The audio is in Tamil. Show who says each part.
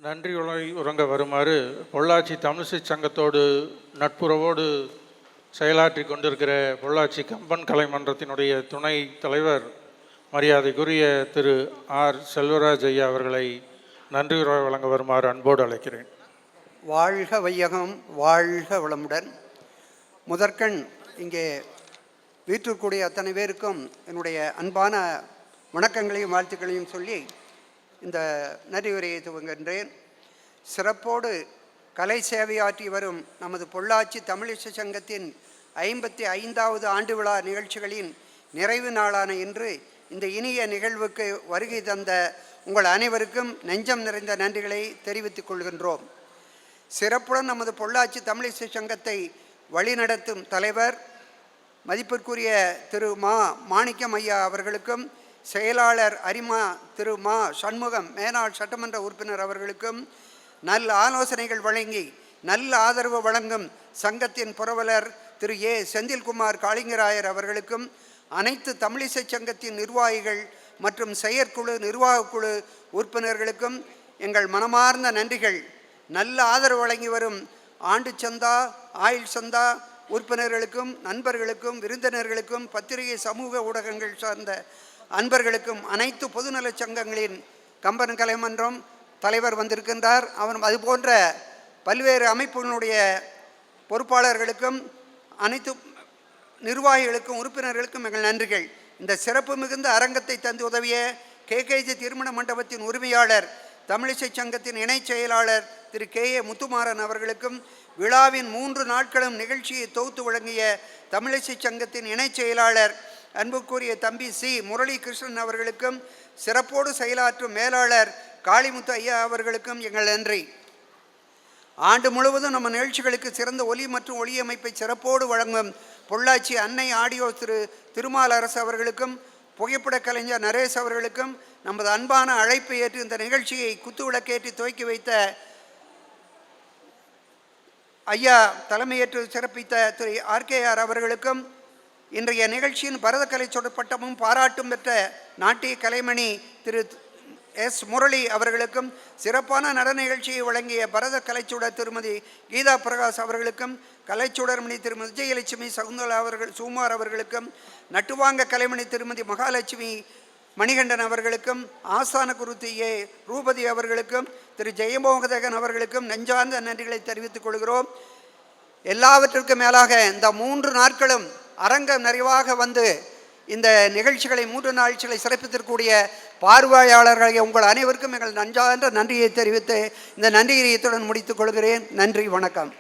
Speaker 1: நன்றி உறங்க வருமாறு பொள்ளாச்சி தமிழிசை சங்கத்தோடு நட்புறவோடு செயலாற்றி கொண்டிருக்கிற பொள்ளாச்சி கம்பன் கலைமன்றத்தினுடைய துணை தலைவர் மரியாதைக்குரிய திரு ஆர் செல்வராஜ் ஐயா அவர்களை நன்றி உரை வழங்க வருமாறு அன்போடு அழைக்கிறேன்.
Speaker 2: வாழ்க வையகம், வாழ்க வளமுடன். முதற்கண் இங்கே வீட்டிற்குரிய அத்தனை பேருக்கும் என்னுடைய அன்பான வணக்கங்களையும் வாழ்த்துக்களையும் சொல்லி இந்த நன்றி உரையை துவங்குகின்றேன். சிறப்போடு கலை சேவையாற்றி வரும் நமது பொள்ளாச்சி தமிழிசை சங்கத்தின் 55வது ஆண்டு விழா நிகழ்ச்சிகளின் நிறைவு நாளான இன்று இந்த இனிய நிகழ்வுக்கு வருகை தந்த உங்கள் அனைவருக்கும் நெஞ்சம் நிறைந்த நன்றிகளை தெரிவித்துக் கொள்கின்றோம். சிறப்புடன் நமது பொள்ளாச்சி தமிழிசை சங்கத்தை வழிநடத்தும் தலைவர் மதிப்பிற்குரிய திரு மாணிக்கம் ஐயா அவர்களுக்கும், செயலாளர் அரிமா திரு சண்முகம் மேனாள் சட்டமன்ற உறுப்பினர் அவர்களுக்கும், நல்ல ஆலோசனைகள் வழங்கி நல்ல ஆதரவு வழங்கும் சங்கத்தின் புரவலர் திரு செந்தில்குமார் காளிங்கராயர் அவர்களுக்கும், அனைத்து தமிழிசை சங்கத்தின் நிர்வாகிகள் மற்றும் செயற்குழு நிர்வாகக்குழு உறுப்பினர்களுக்கும் எங்கள் மனமார்ந்த நன்றிகள். நல்ல ஆதரவு வழங்கி வரும் ஆண்டு சந்தா, ஆயுள் சந்தா உறுப்பினர்களுக்கும், நண்பர்களுக்கும், விருந்தினர்களுக்கும், பத்திரிகை சமூக ஊடகங்கள் சார்ந்த அன்பர்களுக்கும், அனைத்து பொதுநல சங்கங்களின் கம்பன் கலைமன்றம் தலைவர் வந்திருக்கின்றார். அதுபோன்ற பல்வேறு அமைப்புகளுடைய பொறுப்பாளர்களுக்கும், அனைத்து நிர்வாகிகளுக்கும், உறுப்பினர்களுக்கும் எங்கள் நன்றிகள். இந்த சிறப்பு மிகுந்த அரங்கத்தை தந்து உதவிய KKG திருமண மண்டபத்தின் உரிமையாளர், தமிழிசை சங்கத்தின் இணைச் செயலாளர் திரு KA முத்துமாறன் அவர்களுக்கும், விழாவின் 3 நாட்களும் நிகழ்ச்சியை தொகுத்து வழங்கிய தமிழிசை சங்கத்தின் இணைச் செயலாளர் அன்புக்குரிய தம்பி முரளி கிருஷ்ணன் அவர்களுக்கும், சிறப்போடு செயலாற்றும் மேலாளர் காளிமுத்து ஐயா அவர்களுக்கும் எங்கள் நன்றி. ஆண்டு முழுவதும் நம்ம நிகழ்ச்சிகளுக்கு சிறந்த ஒலி மற்றும் ஒளியமைப்பை சிறப்போடு வழங்கும் பொள்ளாச்சி அன்னை ஆடியோ திருமால் அரசு அவர்களுக்கும், புகைப்பட கலைஞர் நரேஷ் அவர்களுக்கும், நமது அன்பான அழைப்பை ஏற்று இந்த நிகழ்ச்சியை குத்துவிளக்கேற்றி துவக்கி வைத்த ஐயா தலைமையேற்று சிறப்பித்த திரு RKR அவர்களுக்கும், இன்றைய நிகழ்ச்சியின் பரதக்கலை பட்டமும் பாராட்டும் பெற்ற நாட்டிய கலைமணி திரு முரளி அவர்களுக்கும், சிறப்பான நடன நிகழ்ச்சியை வழங்கிய பரத கலைச்சுடர் திருமதி கீதா பிரகாஷ் அவர்களுக்கும், கலைச்சுடர்மணி திருமதி விஜயலட்சுமி சுகுமார் அவர்களுக்கும், நட்டுவாங்க கலைமணி திருமதி மகாலட்சுமி மணிகண்டன் அவர்களுக்கும், ஆஸ்தான குருத்தி ரூபதி அவர்களுக்கும், திரு ஜெயமோகதகன் அவர்களுக்கும் நெஞ்சார்ந்த நன்றிகளை தெரிவித்துக் கொள்கிறோம். எல்லாவற்றிற்கும் மேலாக இந்த 3 நாட்களும் அரங்கம் நிறைவாக வந்து இந்த நிகழ்ச்சிகளை 3 நாட்களை சிறப்பித்திருக்கக்கூடிய பார்வையாளர்களை உங்கள் அனைவருக்கும் எங்கள் நன்றியை தெரிவித்து இந்த நன்றியத்துடன் முடித்துக் கொள்கிறேன். நன்றி, வணக்கம்.